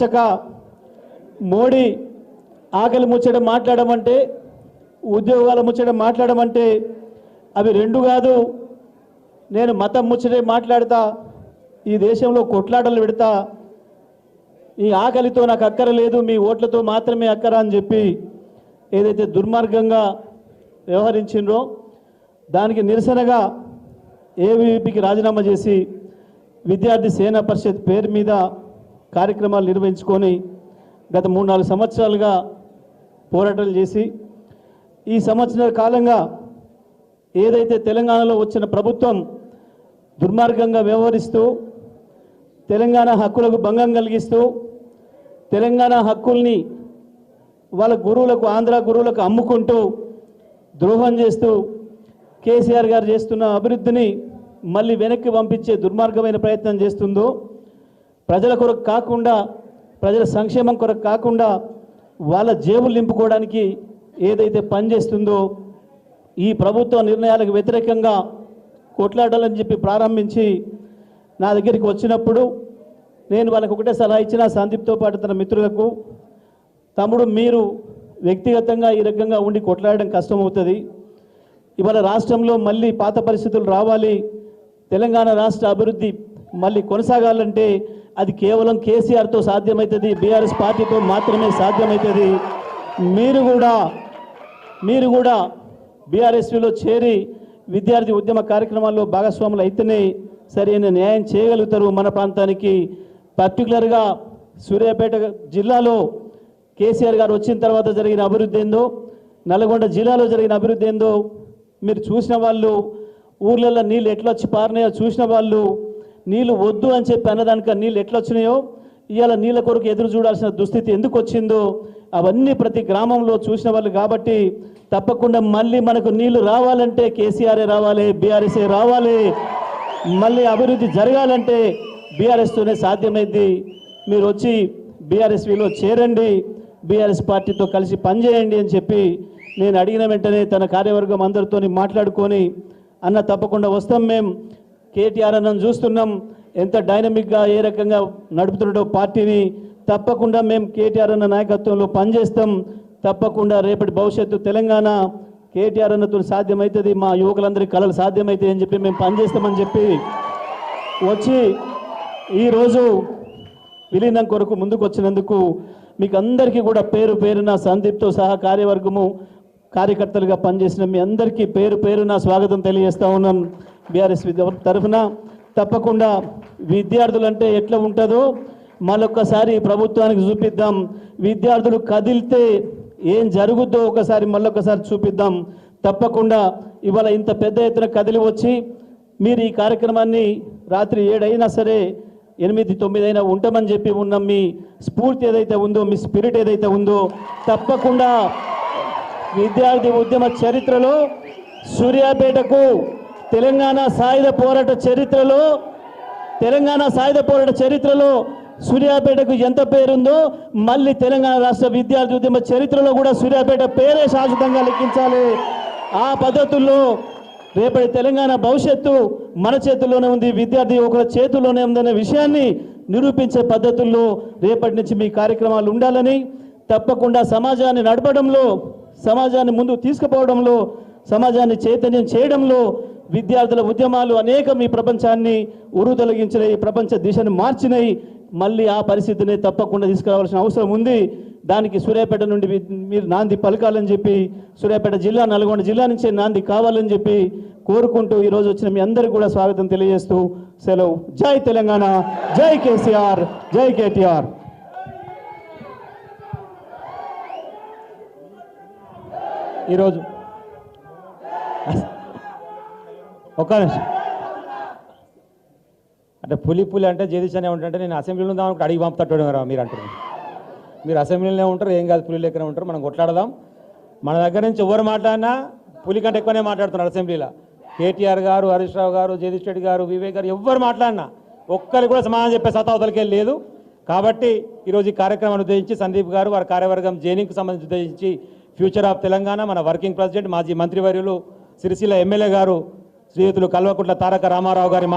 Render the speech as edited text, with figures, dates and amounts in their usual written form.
చక మోడీ ఆకలి ముచ్చట మాట్లాడమంటే ఉద్యోగాల ముచ్చట మాట్లాడమంటే అవి రెండు కాదు. నేను మతం ముచ్చటే మాట్లాడతా, ఈ దేశంలో కొట్లాటలు పెడతా, ఈ ఆకలితో నాకు అక్కర లేదు, మీ ఓట్లతో మాత్రమే అక్కర అని చెప్పి ఏదైతే దుర్మార్గంగా వ్యవహరించిండ్రో దానికి నిరసనగా ఏవీపీకి రాజీనామా చేసి విద్యార్థి సేనా పరిషత్ పేరు మీద కార్యక్రమాలు నిర్వహించుకొని గత 3-4 సంవత్సరాలుగా పోరాటాలు చేసి ఈ సంవత్సరాల కాలంగా ఏదైతే తెలంగాణలో వచ్చిన ప్రభుత్వం దుర్మార్గంగా వ్యవహరిస్తూ తెలంగాణ హక్కులకు భంగం కలిగిస్తూ తెలంగాణ హక్కుల్ని వాళ్ళ గురువులకు ఆంధ్ర గురువులకు అమ్ముకుంటూ ద్రోహం చేస్తూ కేసీఆర్ గారు చేస్తున్న అభివృద్ధిని మళ్ళీ వెనక్కి పంపించే దుర్మార్గమైన ప్రయత్నం చేస్తుందో, ప్రజల కొరకు కాకుండా ప్రజల సంక్షేమం కొరకు కాకుండా వాళ్ళ జేబులు నింపుకోవడానికి ఏదైతే పనిచేస్తుందో ఈ ప్రభుత్వ నిర్ణయాలకు వ్యతిరేకంగా కొట్లాడాలని చెప్పి ప్రారంభించి నా దగ్గరికి వచ్చినప్పుడు నేను వాళ్ళకి ఒకటే సలహా ఇచ్చిన, సందీప్తో పాటు తన మిత్రులకు, తమ్ముడు మీరు వ్యక్తిగతంగా ఈ రకంగా ఉండి కొట్లాడడం కష్టమవుతుంది. ఇవాళ రాష్ట్రంలో మళ్ళీ పాత పరిస్థితులు రావాలి, తెలంగాణ రాష్ట్ర అభివృద్ధి మళ్ళీ కొనసాగాలంటే అది కేవలం కేసీఆర్తో సాధ్యమవుతుంది, బీఆర్ఎస్ పార్టీతో మాత్రమే సాధ్యమవుతుంది. మీరు కూడా బీఆర్ఎస్లో చేరి విద్యార్థి ఉద్యమ కార్యక్రమాల్లో భాగస్వాములు అయితేనే సరైన న్యాయం చేయగలుగుతారు. మన ప్రాంతానికి పర్టికులర్గా సూర్యాపేట జిల్లాలో కేసీఆర్ గారు వచ్చిన తర్వాత జరిగిన అభివృద్ధి ఏందో, నల్గొండ జిల్లాలో జరిగిన అభివృద్ధి ఏందో మీరు చూసిన వాళ్ళు, ఊర్లలో నీళ్ళు ఎట్లా వచ్చి పారినాయో చూసిన వాళ్ళు, నీళ్ళు వద్దు అని చెప్పి అన్నదానిక నీళ్ళు ఎట్లా వచ్చినాయో, ఇవాళ నీళ్ళ కొరకు ఎదురు చూడాల్సిన దుస్థితి ఎందుకు వచ్చిందో అవన్నీ ప్రతి గ్రామంలో చూసిన వాళ్ళు. కాబట్టి తప్పకుండా మళ్ళీ మనకు నీళ్లు రావాలంటే కేసీఆర్ఏ రావాలి, బీఆర్ఎస్ఏ రావాలి. మళ్ళీ అభివృద్ధి జరగాలంటే బీఆర్ఎస్తోనే సాధ్యమైంది. మీరు వచ్చి బీఆర్ఎస్లో చేరండి, బీఆర్ఎస్ పార్టీతో కలిసి పనిచేయండి అని చెప్పి నేను అడిగిన వెంటనే తన కార్యవర్గం అందరితో మాట్లాడుకొని, అన్న తప్పకుండా వస్తాం, మేము కేటీఆర్ అన్నను చూస్తున్నాం ఎంత డైనమిక్గా ఏ రకంగా నడుపుతున్నాడో పార్టీని, తప్పకుండా మేము కేటీఆర్ అన్న నాయకత్వంలో పనిచేస్తాం, తప్పకుండా రేపటి భవిష్యత్తు తెలంగాణ కేటీఆర్ అన్నతో సాధ్యమవుతుంది, మా యువకులందరికీ కళలు సాధ్యమవుతాయి అని చెప్పి మేము పనిచేస్తామని చెప్పి వచ్చి ఈరోజు విలీనం కొరకు ముందుకు వచ్చినందుకు మీకు అందరికీ కూడా పేరు పేరున సందీప్తో సహా కార్యవర్గము కార్యకర్తలుగా పనిచేసిన మీ అందరికీ పేరు పేరున స్వాగతం తెలియజేస్తూ ఉన్నాం బీఆర్ఎస్ తరఫున. తప్పకుండా విద్యార్థులు అంటే ఎట్లా ఉంటుందో మళ్ళొక్కసారి ప్రభుత్వానికి చూపిద్దాం, విద్యార్థులు కదిలితే ఏం జరుగుద్దో ఒకసారి మళ్ళొక్కసారి చూపిద్దాం. తప్పకుండా ఇవాళ ఇంత పెద్ద ఎత్తున కదిలి వచ్చి మీరు ఈ కార్యక్రమాన్ని రాత్రి 7 అయినా సరే 8-9 అయినా ఉంటామని చెప్పి ఉన్నాం. మీ స్ఫూర్తి ఏదైతే ఉందో, మీ స్పిరిట్ ఏదైతే ఉందో, తప్పకుండా విద్యార్థి ఉద్యమ చరిత్రలో సూర్యాపేటకు తెలంగాణ సాయుధ పోరాట చరిత్రలో సూర్యాపేటకు ఎంత పేరుందో మళ్ళీ తెలంగాణ రాష్ట్ర విద్యార్థి ఉద్యమ చరిత్రలో కూడా సూర్యాపేట పేరే శాశ్వతంగా లెక్కించాలి. ఆ పద్ధతుల్లో రేపటి తెలంగాణ భవిష్యత్తు మన చేతుల్లోనే ఉంది, విద్యార్థి యువకుల చేతుల్లోనే ఉందనే విషయాన్ని నిరూపించే పద్ధతుల్లో రేపటి నుంచి మీ కార్యక్రమాలు ఉండాలని, తప్పకుండా సమాజాన్ని నడపడంలో, సమాజాన్ని ముందు తీసుకుపోవడంలో, సమాజాన్ని చైతన్యం చేయడంలో విద్యార్థుల ఉద్యమాలు అనేకం ఈ ప్రపంచాన్ని ఉరుతొలగించినాయి, ప్రపంచ దిశను మార్చినాయి. మళ్ళీ ఆ పరిస్థితిని తప్పకుండా తీసుకురావాల్సిన అవసరం ఉంది. దానికి సూర్యాపేట నుండి మీరు నాంది పలకాలని చెప్పి, సూర్యాపేట జిల్లా నల్గొండ జిల్లా నుంచే నాంది కావాలని చెప్పి కోరుకుంటూ ఈరోజు వచ్చిన మీ అందరికీ కూడా స్వాగతం తెలియజేస్తూ సెలవు. జై తెలంగాణ, జై కేసీఆర్, జై కేటీఆర్. ఈరోజు ఒక్క నిమిషం అంటే పులి అంటే జేదిశానే ఉంటుంటే నేను అసెంబ్లీలో ఉందాం అనుకుంటే అడిగి పంపుతాడు మీరు అంటారు. మీరు అసెంబ్లీలోనే ఉంటారు, ఏం కాదు, పులి లెక్కనే ఉంటారు, మనం కొట్లాడదాం. మన దగ్గర నుంచి ఎవరు మాట్లాడినా పులి కంటే ఎక్కువనే మాట్లాడుతున్నారు అసెంబ్లీలో. కేటీఆర్ గారు, హరీష్ రావు గారు, జగదీష్ రెడ్డి గారు, వివేక్ గారు ఎవరు మాట్లాడినా ఒక్కరికి కూడా సమాధానం చెప్పే సత్తావతలకే లేదు. కాబట్టి ఈరోజు ఈ కార్యక్రమాన్ని ఉద్దేశించి సందీప్ గారు వారి కార్యవర్గం జైనింగ్కి సంబంధించి ఉద్దేశించి ఫ్యూచర్ ఆఫ్ తెలంగాణ మన వర్కింగ్ ప్రెసిడెంట్ మాజీ మంత్రివర్యులు సిరిసిల్ల ఎమ్మెల్యే గారు శ్రీయుతులు కల్వకుంట్ల తారక రామారావు గారి